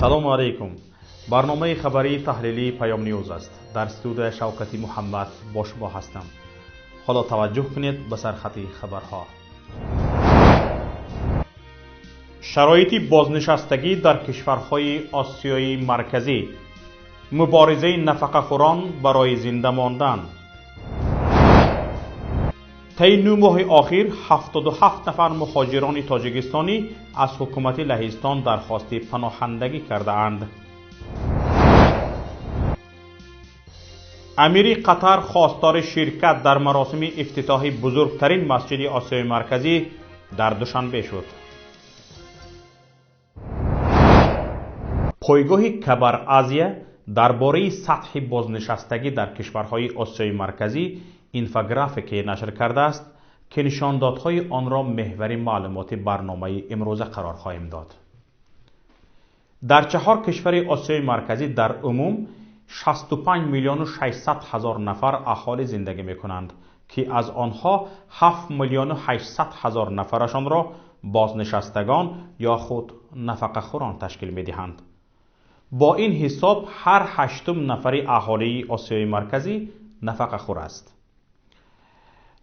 سلام علیکم. برنامه خبری تحلیلی پیام نیوز است. در استودیو شوکتی محمد با شما هستم. حالا توجه کنید به سرخط خبرها. شرایط بازنشستگی در کشورهای آسیای مرکزی، مبارزه نفقه‌خوران برای زنده ماندن. طی 9 ماه اخیر 77 نفر مهاجران تاجیکستانی از حکومت لهستان درخواست پناهندگی کرده اند. امیر قطر خواستار شرکت در مراسم افتتاح بزرگترین مسجد آسیای مرکزی در دوشنبه شد. پایگاه کبر آزیا درباره سطح بازنشستگی در کشورهای آسیای مرکزی اینفوگرافیکی نشر کرده است که نشاندادهای آن را محور معلومات برنامه امروز قرار خواهیم داد. در 4 کشور آسیای مرکزی در عموم 65 میلیون و 600 هزار نفر اهالی زندگی می کنند که از آنها 7 میلیون و 800 هزار نفرشان را بازنشستگان یا خود نفقه‌خوران تشکیل می دهند. با این حساب هر 8 نفر اهالی آسیای مرکزی نفقه‌خور است.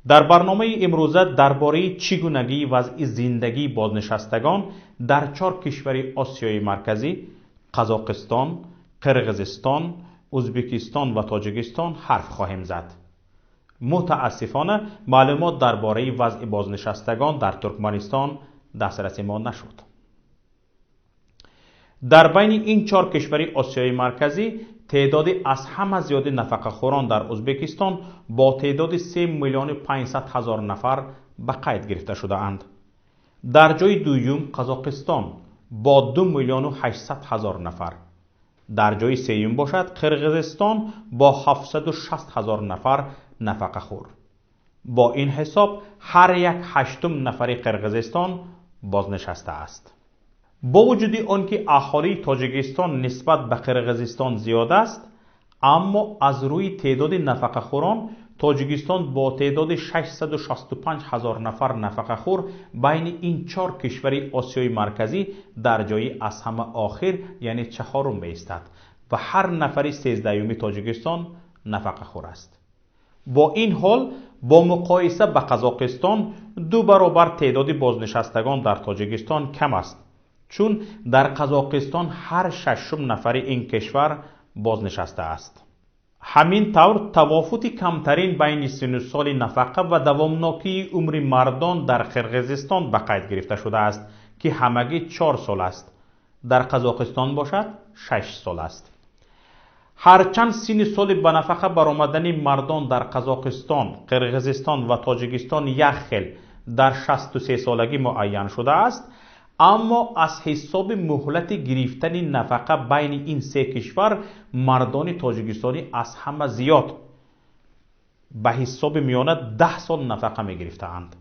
در برنامه امروزه درباره چگونگی وضع زندگی بازنشستگان در 4 کشور آسیای مرکزی قزاقستان، قرقیزستان، ازبکستان و تاجیکستان حرف خواهیم زد. متاسفانه معلومات درباره وضع بازنشستگان در ترکمنستان دسترسی ما نشد. در بین این 4 کشور آسیای مرکزی تعداد از همه زیاد نفقه‌خوران در ازبکستان با تعداد 3 میلیون و 500 هزار نفر به قید گرفته شده اند. در جای دوم قزاقستان با 2 میلیون و 800 هزار نفر. در جای سوم باشد قرقیزستان با 760 هزار نفر نفقه‌خور. با این حساب هر یک 8 نفر قرقیزستان بازنشسته است. با وجود آنکه اهالی تاجیکستان نسبت به قرقیزستان زیاد است، اما از روی تعداد نفقه‌خوران تاجیکستان با تعداد 665 هزار نفر نفقه‌خور بین این 4 کشور آسیای مرکزی در جای از همه آخر یعنی 4م می‌ایستد و هر نفر 13م تاجیکستان نفقه‌خور است. با این حال با مقایسه با قزاقستان 2 برابر تعداد بازنشستگان در تاجیکستان کم است، چون در قزاقستان هر 6م نفر این کشور بازنشسته است. همین طور توافت کمترین بین سن و سال نفقه و دوامناکی عمر مردان در قرقیزستان به قید گرفته شده است که همگی 4 سال است. در قزاقستان باشد 6 سال است. هرچند سن سال به نفقه برآمدن مردان در قزاقستان، قرقیزستان و تاجیکستان یک خیل در 63 سالگی معین شده است، اما از حساب مهلت گرفتن نفقه بین این 3 کشور مردان تاجیکستانی از همه زیاد به حساب میانه 10 سال نفقه می گرفتند.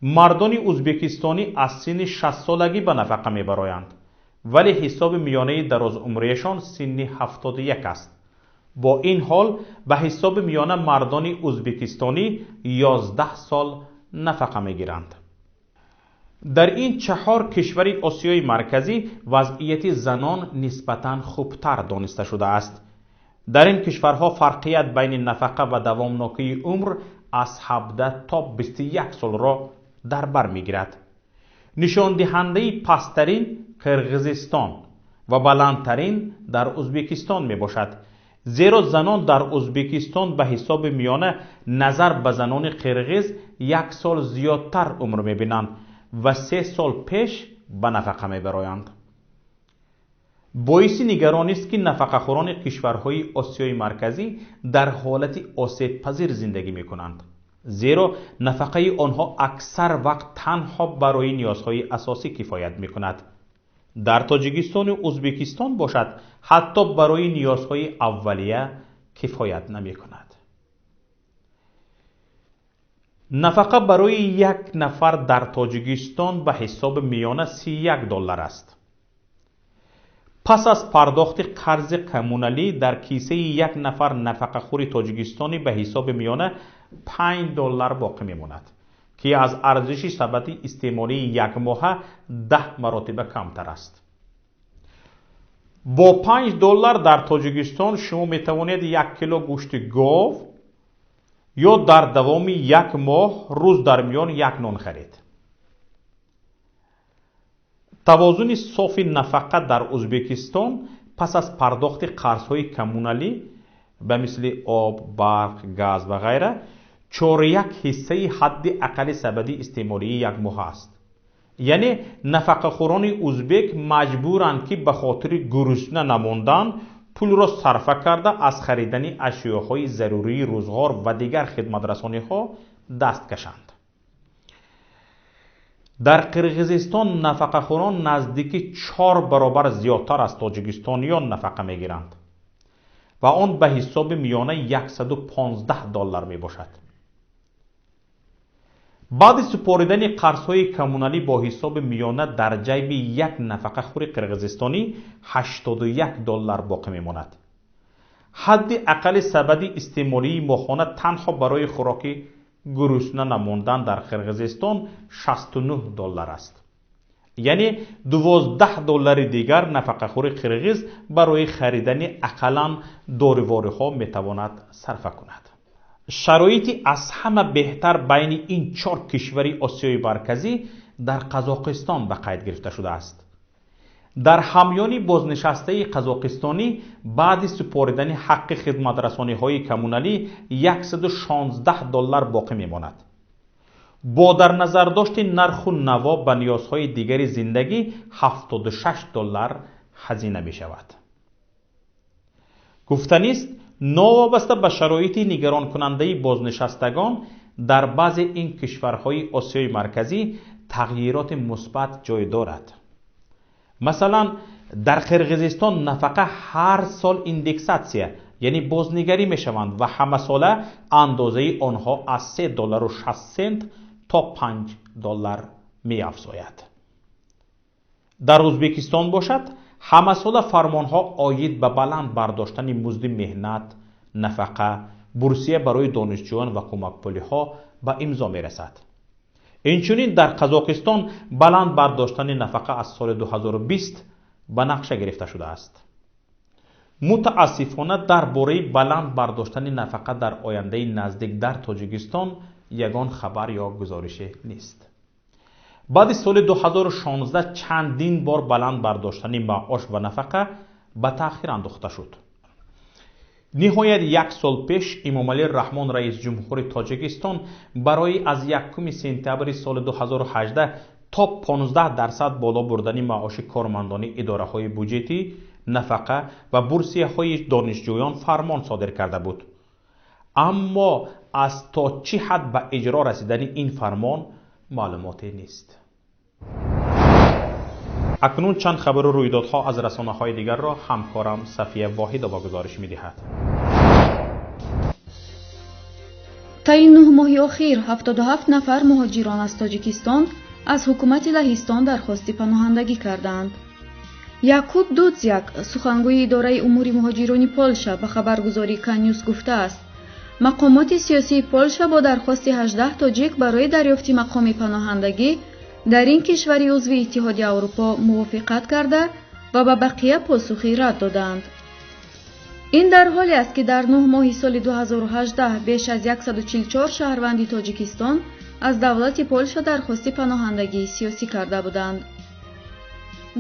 مردان ازبکستانی از سن 60 سالگی به نفقه می برآیند، ولی حساب میانه دراز عمریشان سن 71 است. با این حال به حساب میانه مردان ازبکستانی 11 سال نفقه می گیرند. در این 4 کشور آسیای مرکزی وضعیت زنان نسبتاً خوبتر دانسته شده است. در این کشورها فرقیت بین نفقه و دوامناکی عمر از 17 تا 21 سال را در بر میگیرد. نشان دهنده پسترین قرقیزستان و بلندترین در ازبکستان می باشد، زیرا زنان در ازبکستان به حساب میانه نظر به زنان قرقیز 1 سال زیادتر عمر می بینند و 3 سال پیش به نفقه می برآیند. باعث نگرانی است که نفقه‌خوران کشورهای آسیای مرکزی در حالت آسیب پذیر زندگی می کنند، زیرا نفقه آنها اکثر وقت تنها برای نیازهای اساسی کفایت می کند. در تاجیکستان و ازبکستان باشد حتی برای نیازهای اولیه کفایت نمی کند. نفقه برای 1 نفر در تاجیکستان به حساب میانه 31 دلار است. پس از پرداخت قرض کمونالی در کیسه 1 نفر نفقه‌خور تاجیکستانی به حساب میانه 5 دلار باقی میماند که از ارزش ثبت استعماری 1 ماهه 10 مراتب کمتر است. با $5 در تاجیکستان شما می توانید 1 کیلو گوشت گاو یا در دوام 1 ماه روز در میان 1 نان خرید. توازن صافی نفقه در ازبکستان پس از پرداخت قرض‌های کمونالی به مثل آب، برق، گاز و غیره 4.1 حصه حد اقل سبدی استعمالی 1 ماه است. یعنی نفقه خوران ازبک مجبورند که به خاطر گرسنه نماندن پول را صرفه کرده از خریدن اشیاءهای ضروری روزگار و دیگر خدمترسانی‌ها دست کشند. در قرقیزستان نفقه خوران نزدیک 4 برابر زیادتر از تاجیکستانیان نفقه میگیرند و آن به حساب میانه $115 می باشد. بعد سپاریدن قرض‌های کمونالی با حساب میانه در جیب یک نفقه خور قرقیزستانی $81 باقی میماند. حد اقل سبدی استعمالی ماهانه تنها برای خوراک گرسنه نماندن در قرقیزستان $69 است. یعنی $12 دیگر نفقه خور قرقیز برای خریدن اقلاً داروارها میتواند صرف کند. شرایطی از همه بهتر بین این 4 کشور آسیای مرکزی در قزاقستان به قید گرفته شده است. در همیان بازنشسته قزاقستانی بعد سپاریدن حق خدمترسانی‌های کمونالی $116 باقی میماند. با در نظر داشت نرخ و نوا به نیازهای دیگر زندگی $76 هزینه می شود. گفتنی است نوابسته به شرایط نگران کننده بازنشستگان در بعض این کشورهای آسیای مرکزی تغییرات مثبت جای دارد. مثلا در قرقیزستان نفقه هر سال ایندکساسیون یعنی بازنگری می شوند و همه ساله اندازه آنها از $3.60 تا $5 می افزاید. در ازبکستان باشد همه ساله فرمانها آید به بلند برداشتن مزد مهنت، نفقه، بورسیه برای دانشجویان و کمک پولی‌ها به امضا می رسد. اینچنین در قزاقستان بلند برداشتن نفقه از سال 2020 به نقشه گرفته شده است. متاسفانه درباره بلند برداشتن نفقه در آینده نزدیک در تاجیکستان یگان خبر یا گزارش نیست. بعد سال 2016 چندین بار بلند برداشتن معاش و نفقه به تأخیر انداخته شد. نهایت 1 سال پیش امامعلی رحمان رئیس جمهور تاجیکستان برای از 1 سپتامبر سال 2018 تا 15% بالا بردن معاش کارمندان اداره های بودجتی، نفقه و بورسیه های دانشجویان فرمان صادر کرده بود. اما از تا چه حد به اجرا رسیدن این فرمان معلوماتی نیست. اکنون چند خبر و رویدادها از رسانه‌های دیگر را همکارم صفیه واحد با گزارش می‌دهد. تا این 9 ماه اخیر 77 نفر مهاجران از تاجیکستان از حکومت لهستان درخواست پناهندگی کردند. یعقوب دودزیک سخنگوی اداره امور مهاجران پولشا به خبرگزاری کانیوس گفته است مقامات سیاسی پولشا با درخواست 18 تاجیک برای دریافت مقام پناهندگی در این کشور عضو اتحادیه اروپا موافقت کرده و به بقیه پاسخی رد دادند. این در حالی است که در 9 ماه سال 2018 بیش از 144 شهروند تاجیکستان از دولت پولشا درخواست پناهندگی سیاسی کرده بودند.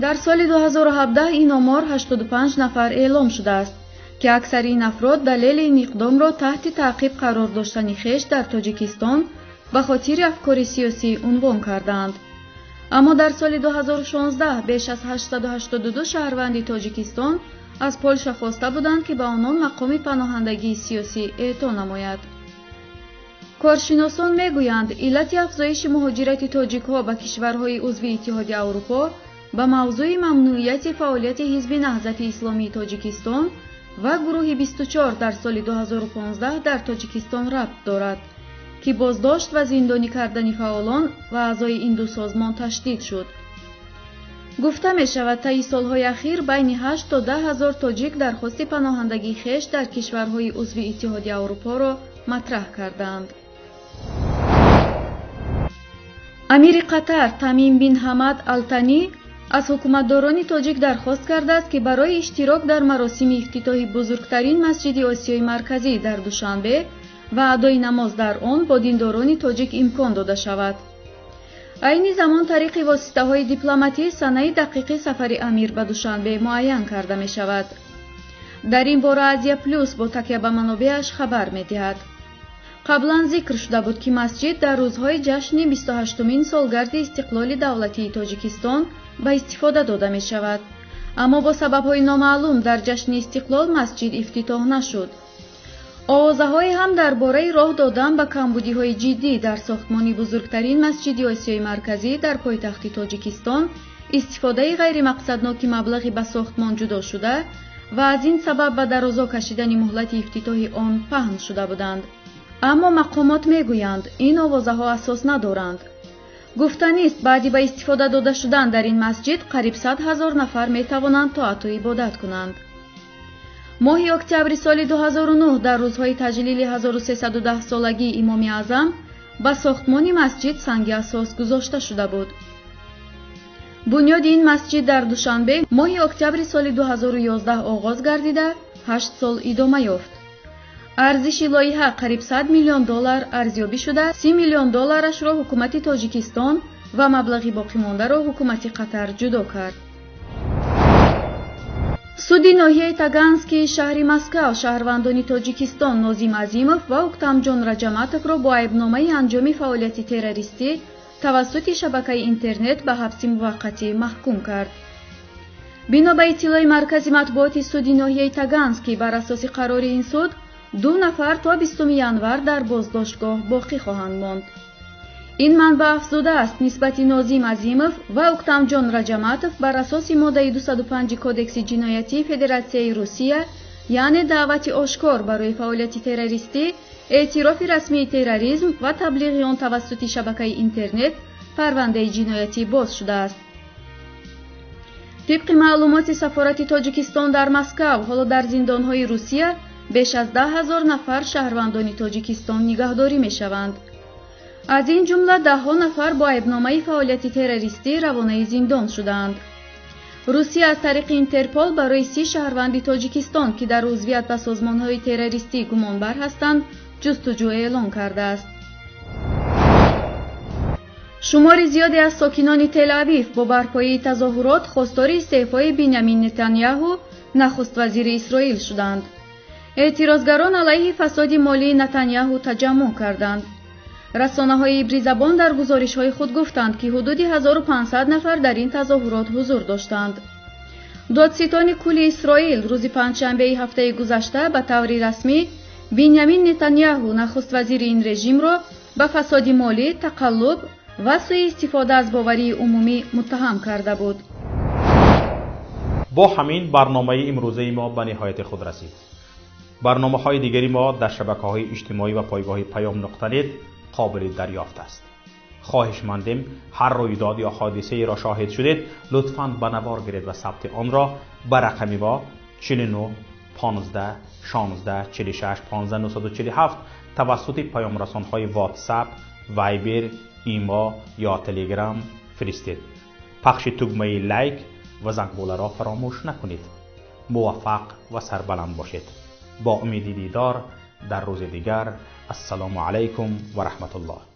در سال 2017 این آمار 85 نفر اعلام شده است که اکثر این افراد دلیل این اقدام را تحت تعقیب قرار داشتن خویش در تاجیکستان به خاطر افکار سیاسی عنوان کردند. اما در سال 2016 بیش از 882 شهروند تاجیکستان از پولشا خواسته بودند که به آنان مقام پناهندگی سیاسی اعطا نماید. کارشناسان میگویند علت افزایش مهاجرت تاجیک‌ها به کشورهای عضو اتحادیه اروپا به موضوع ممنوعیت فعالیت حزب نهضت اسلامی تاجیکستان و گروه 24 در سال 2015 در تاجیکستان ربط دارد که بازداشت و زندانی کردن فعالان و اعضای این دو سازمان تشدید شد. گفته می شود طی سالهای اخیر بین 8 تا 10 هزار تاجیک درخواست پناهندگی خویش در کشورهای عضو اتحادیه اروپا را مطرح کردند. امیر قطر تمیم بن حمد الثانی از حکومتداران تاجیک درخواست کرده است که برای اشتراک در مراسم افتتاح بزرگترین مسجد آسیای مرکزی در دوشنبه و ادای نماز در آن با دینداران تاجیک امکان داده شود. عین زمان طریق واسطه‌های دیپلماتی سنه دقیق سفر امیر به دوشنبه معین کرده می شود. در این باره ازیا پلوس با تکیه به منابعش خبر می دهد. قبلا ذکر شده بود که مسجد در روزهای جشن 28مین سالگرد استقلال دولتی تاجیکستان به استفاده داده می شود. اما با سبب‌های نامعلوم در جشن استقلال مسجد افتتاح نشد. آوازه‌های هم درباره راه دادن به کمبودی‌های جدی در ساختمان بزرگترین مسجد آسیای مرکزی در پایتخت تاجیکستان، استفاده غیر مقصدناک مبلغی به ساختمان جدا شده و از این سبب به درازا کشیدن مهلت افتتاح آن پهن شده بودند. اما مقامات میگویند این آوازه‌ها اساس ندارند. گفتنی است بعدی به استفاده داده شدن در این مسجد قریب 100,000 نفر میتوانند طاعت و عبادت کنند. ماه اکتبر سال 2009 در روزهای تجلیل 1310 سالگی امام اعظم به ساختمان مسجد سنگ اساس گذاشته شده بود. بنیاد این مسجد در دوشنبه ماه اکتبر سال 2011 آغاز گردیده 8 سال ادامه یافت. ارزش لایحه قریب 100 میلیون دلار ارزیابی شده، 30 میلیون دلارش را حکومت تاجیکستان و مبلغ باقی مانده را حکومت قطر جدا کرد. سودی ناحیه تاگانسکی شهر مسکو شهروندان تاجیکستان نازیم عظیمов و اوکتامجون раҷаматов را با عیبنامه انجام فعالیت تروریستی توسط شبکه اینترنت به حبس موقتی محکوم کرد. بنا به اطلاع مرکز مطبوعات سودی ناحیه تاگانسکی بر اساس قرار این سود 2 نفر تا 20 ینور در بازداشتگاه باقی خواهند ماند. این منبع افزوده است نسبت نازیم عظیمов و اوکتامجون раҷаматов بر اساس ماده 205 کودکس جنایتی فدراسیای روسیه، یعنی دعوت آشکار برای فعالیت تروریستی، اعتراف رسمی تروریسم و تبلیغ آن توسط شبکه اینترنت، پرونده جنایتی باز شده است. طبق معلومات سفارت تاجیکستان در مسکو، حالا در زندانهای روسیه بیش از 10,000 نفر شهروندان تاجیکستان نگهداری می شوند. از این جمله 10 نفر با عیبنامه فعالیت تروریستی روانه زندان شدند. روسیه از طریق اینترپول برای 30 شهروند تاجیکستان که در عضویت به سازمان‌های تروریستی گمانبر هستند جستجو اعلان کرده است. شمار زیادی از ساکنان تل‌آویو با برپایی تظاهرات خواستار استعفای بنیامین نتانیاهو نخست وزیر اسرائیل شدند. اعتراضگران علیه فساد مالی نتانیاهو تجمع کردند. رسانه‌های عبری زبان در گزارش‌های خود گفتند که حدود 1500 نفر در این تظاهرات حضور داشتند. دادستان کل اسرائیل روز پنجشنبه هفته گذشته به طور رسمی بنیامین نتانیاهو نخست وزیر این رژیم را به فساد مالی، تقلب و سوء استفاده از باوری عمومی متهم کرده بود. با همین برنامه امروزه ما به نهایت خود رسید. برنامه‌های دیگری ما در شبکه‌های اجتماعی و پایگاه پیام نقطه نت قابل دریافت است. خواهشمندیم هر رویداد یا حادثه‌ای را شاهد شدید لطفاً به نوار گیرید و ثبت آن را به رقم ما 49 15 16 46 15 947 توسط پیام رسان‌های واتساپ، وایبر، ایما یا تلگرام فرستید. پخش تگمه لایک و زنگوله را فراموش نکنید. موفق و سربلند باشید. با امید دیدار در روز دیگر. السلام علیکم و رحمت الله.